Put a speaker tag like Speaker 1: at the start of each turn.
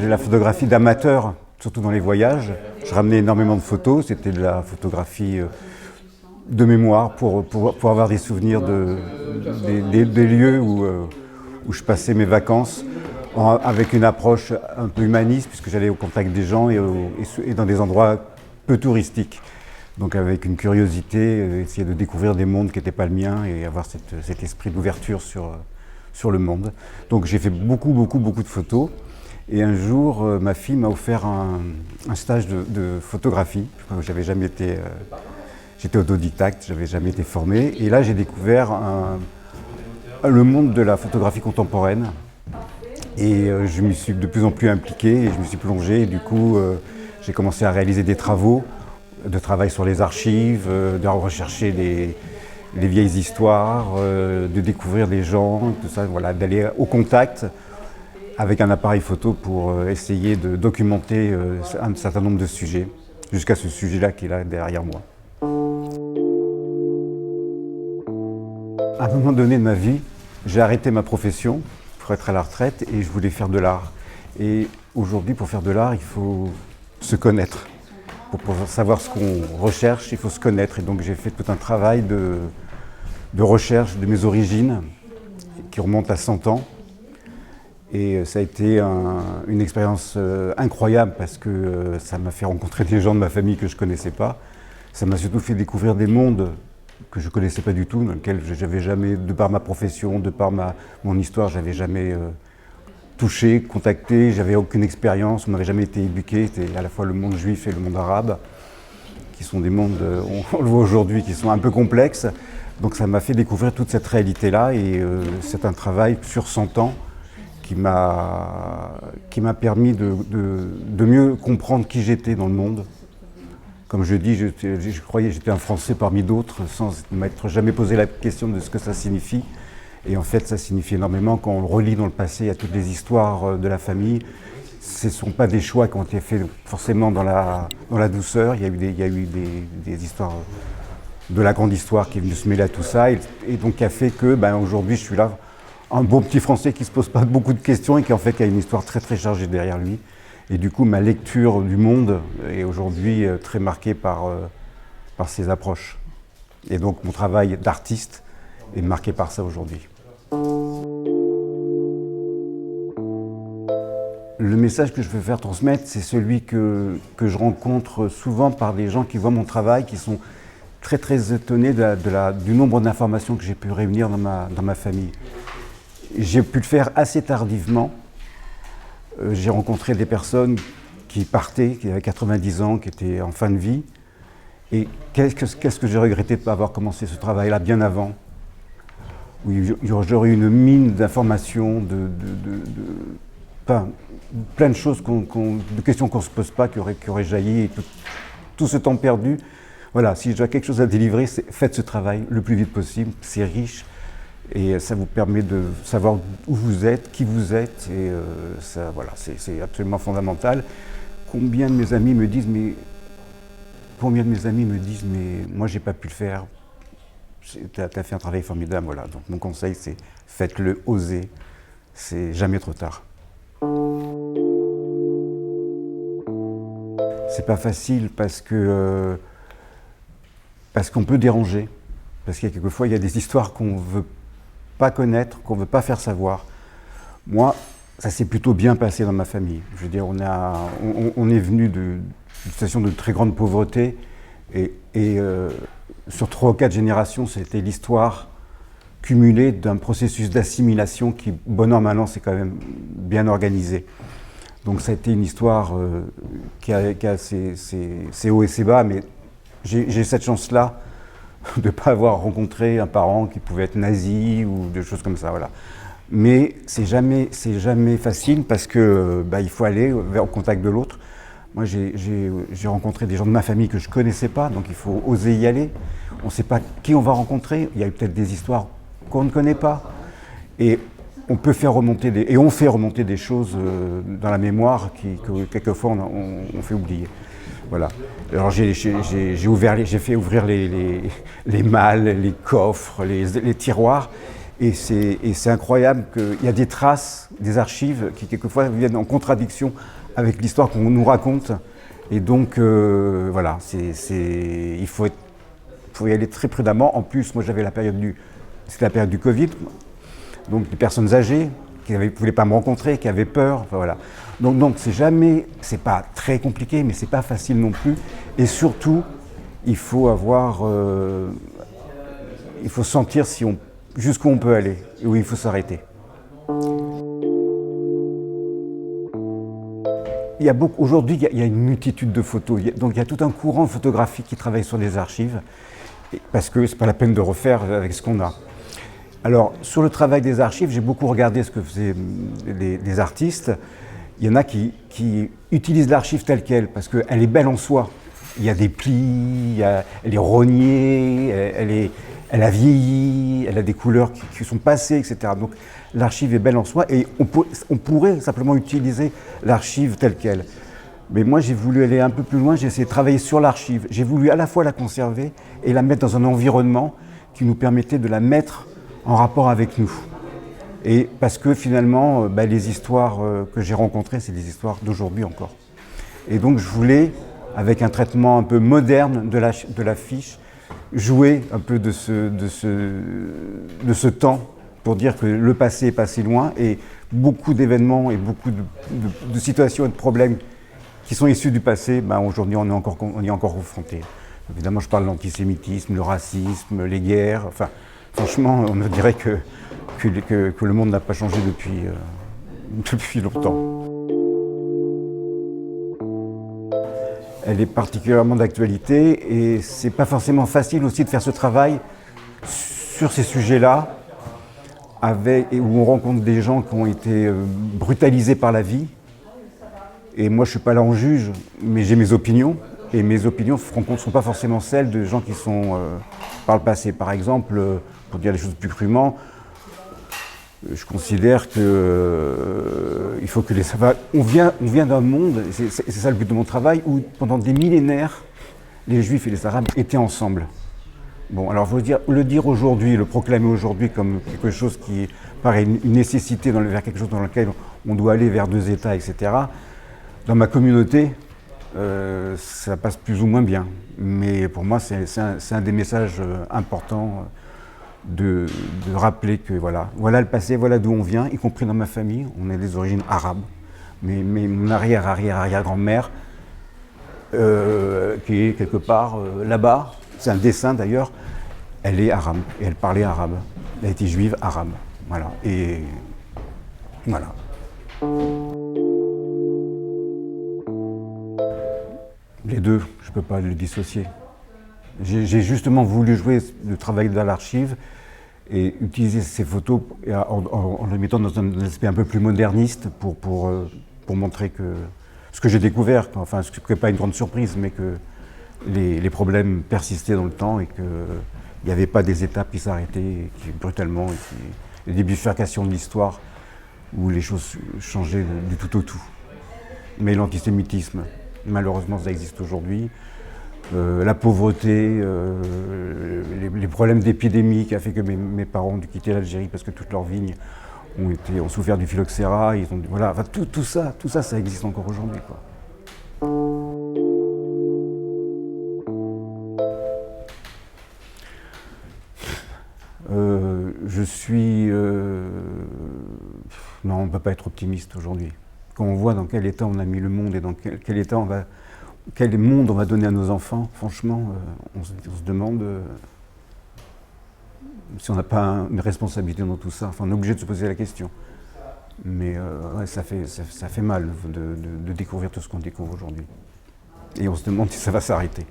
Speaker 1: faisais la photographie d'amateur, surtout dans les voyages. Je ramenais énormément de photos, c'était de la photographie de mémoire pour avoir des souvenirs des lieux où je passais mes vacances, avec une approche un peu humaniste, puisque j'allais au contact des gens et dans des endroits peu touristiques. Donc avec une curiosité, essayer de découvrir des mondes qui n'étaient pas le mien et avoir cet esprit d'ouverture sur le monde. Donc j'ai fait beaucoup de photos. Et un jour, ma fille m'a offert un stage de photographie. J'avais jamais été, j'étais autodidacte, j'avais jamais été formé. Et là, j'ai découvert le monde de la photographie contemporaine. Et je me suis de plus en plus impliqué et je me suis plongé. Et du coup, j'ai commencé à réaliser des travaux, de travail sur les archives, de rechercher les vieilles histoires, de découvrir des gens, tout ça, voilà, d'aller au contact avec un appareil photo pour essayer de documenter un certain nombre de sujets, jusqu'à ce sujet-là qui est là derrière moi. À un moment donné de ma vie, j'ai arrêté ma profession pour être à la retraite et je voulais faire de l'art. Et aujourd'hui, pour faire de l'art, il faut se connaître. Pour savoir ce qu'on recherche, il faut se connaître. Et donc j'ai fait tout un travail de recherche de mes origines qui remonte à 100 ans. Et ça a été une expérience incroyable parce que ça m'a fait rencontrer des gens de ma famille que je ne connaissais pas. Ça m'a surtout fait découvrir des mondes que je ne connaissais pas du tout, dans lesquels je n'avais jamais, de par ma profession, de par mon histoire, je n'avais jamais touché, contacté, j'avais aucune expérience, on m'avait jamais été éduqué. C'était à la fois le monde juif et le monde arabe, qui sont des mondes, on le voit aujourd'hui, qui sont un peu complexes. Donc ça m'a fait découvrir toute cette réalité-là et c'est un travail sur 100 ans qui m'a permis de mieux comprendre qui j'étais dans le monde. Comme je dis, je croyais que j'étais un Français parmi d'autres, sans m'être jamais posé la question de ce que ça signifie. Et en fait, ça signifie énormément quand on le relit dans le passé à toutes les histoires de la famille. Ce ne sont pas des choix qui ont été faits forcément dans la douceur. Il y a eu des histoires de la grande histoire qui est venue se mêler à tout ça. Et donc, qui a fait que aujourd'hui, je suis là, un bon petit Français qui ne se pose pas beaucoup de questions et qui en fait a une histoire très très chargée derrière lui. Et du coup, ma lecture du monde est aujourd'hui très marquée par ces approches. Et donc, mon travail d'artiste est marqué par ça aujourd'hui. Le message que je veux faire transmettre, c'est celui que je rencontre souvent par des gens qui voient mon travail, qui sont très très étonnés du nombre d'informations que j'ai pu réunir dans ma famille. J'ai pu le faire assez tardivement. J'ai rencontré des personnes qui partaient, qui avaient 90 ans, qui étaient en fin de vie. Et qu'est-ce que j'ai regretté de ne pas avoir commencé ce travail-là bien avant, où j'aurais eu une mine d'informations, plein de choses, de questions qu'on ne se pose pas, qui auraient jailli, et tout ce temps perdu. Voilà, si j'ai quelque chose à délivrer, faites ce travail le plus vite possible, c'est riche, et ça vous permet de savoir où vous êtes, qui vous êtes, et ça, voilà, c'est absolument fondamental. Combien de mes amis me disent, mais moi j'ai pas pu le faire. Tu as fait un travail formidable, voilà. Donc mon conseil c'est faites-le, osez, c'est jamais trop tard. C'est pas facile parce qu'on peut déranger, parce qu'il y a quelquefois il y a des histoires qu'on veut pas connaître, qu'on veut pas faire savoir. Moi, ça s'est plutôt bien passé dans ma famille. Je veux dire, on est venu d'une situation de très grande pauvreté et sur 3 ou 4 générations, c'était l'histoire cumulée d'un processus d'assimilation qui, bon an, mal an, c'est quand même bien organisé. Donc ça a été une histoire qui a ses hauts et ses bas, mais j'ai cette chance-là de ne pas avoir rencontré un parent qui pouvait être nazi ou des choses comme ça, voilà. Mais c'est jamais facile parce que il faut aller au contact de l'autre. Moi, j'ai rencontré des gens de ma famille que je ne connaissais pas, donc il faut oser y aller. On ne sait pas qui on va rencontrer. Il y a peut-être des histoires qu'on ne connaît pas. Et on peut faire remonter on fait remonter des choses dans la mémoire que quelquefois on fait oublier. Voilà. Alors j'ai fait ouvrir les malles, les coffres, les tiroirs. Et c'est incroyable qu'il y a des traces, des archives qui quelquefois viennent en contradiction avec l'histoire qu'on nous raconte. Et donc, voilà, il faut y aller très prudemment. En plus, moi j'avais c'était la période du Covid, donc des personnes âgées qui ne voulaient pas me rencontrer, qui avaient peur, enfin, voilà. Donc c'est pas très compliqué, mais c'est pas facile non plus. Et surtout, il faut sentir jusqu'où on peut aller et où il faut s'arrêter. Aujourd'hui, il y a une multitude de photos. Donc il y a tout un courant photographique qui travaille sur les archives, parce que c'est pas la peine de refaire avec ce qu'on a. Alors, sur le travail des archives, j'ai beaucoup regardé ce que faisaient les artistes. Il y en a qui utilisent l'archive telle qu'elle, parce qu'elle est belle en soi. Il y a des plis, elle est rognée, elle a vieilli, elle a des couleurs qui sont passées, etc. Donc l'archive est belle en soi et on pourrait simplement utiliser l'archive telle qu'elle. Mais moi, j'ai voulu aller un peu plus loin, j'ai essayé de travailler sur l'archive. J'ai voulu à la fois la conserver et la mettre dans un environnement qui nous permettait de la mettre en rapport avec nous. Et parce que finalement, les histoires que j'ai rencontrées, c'est des histoires d'aujourd'hui encore. Et donc je voulais, avec un traitement un peu moderne de l'affiche, jouer un peu de ce temps pour dire que le passé est passé loin et beaucoup d'événements et beaucoup de situations et de problèmes qui sont issus du passé, aujourd'hui on y est encore confrontés. Évidemment, je parle de l'antisémitisme, le racisme, les guerres. Enfin, franchement, on me dirait que le monde n'a pas changé depuis longtemps. Elle est particulièrement d'actualité et c'est pas forcément facile aussi de faire ce travail sur ces sujets-là, où on rencontre des gens qui ont été brutalisés par la vie. Et moi, je suis pas là en juge, mais j'ai mes opinions. Et mes opinions ne sont pas forcément celles de gens qui sont par le passé. Par exemple, pour dire les choses plus crûment, je considère qu'il faut que on vient d'un monde, c'est ça le but de mon travail, où pendant des millénaires, les Juifs et les Arabes étaient ensemble. Bon, alors le dire aujourd'hui, le proclamer aujourd'hui comme quelque chose qui paraît une nécessité vers quelque chose dans lequel on doit aller vers deux États, etc. Dans ma communauté, ça passe plus ou moins bien. Mais pour moi, c'est un des messages importants de rappeler que voilà le passé, voilà d'où on vient, y compris dans ma famille. On est des origines arabes. Mais mon arrière-arrière-arrière-grand-mère, qui est quelque part là-bas, c'est un dessin d'ailleurs, elle est arabe et elle parlait arabe. Elle a été juive arabe. Voilà. Et voilà. Les deux, je ne peux pas le dissocier. J'ai justement voulu jouer le travail de l'archive et utiliser ces photos en les mettant dans un aspect un peu plus moderniste pour montrer que ce que j'ai découvert, enfin ce qui n'est pas une grande surprise, mais que les problèmes persistaient dans le temps et qu'il n'y avait pas des étapes qui s'arrêtaient brutalement, et des bifurcations de l'histoire où les choses changeaient du tout au tout. Mais l'antisémitisme, malheureusement, ça existe aujourd'hui. La pauvreté, les problèmes d'épidémie qui a fait que mes parents ont dû quitter l'Algérie parce que toutes leurs vignes ont souffert du phylloxéra. Voilà, enfin, tout ça, ça existe encore aujourd'hui, quoi. Non, on ne peut pas être optimiste aujourd'hui. Quand on voit dans quel état on a mis le monde et dans quel état quel monde on va donner à nos enfants, franchement, on se demande si on n'a pas une responsabilité dans tout ça. Enfin, on est obligé de se poser la question. Mais ça fait mal de découvrir tout ce qu'on découvre aujourd'hui. Et on se demande si ça va s'arrêter.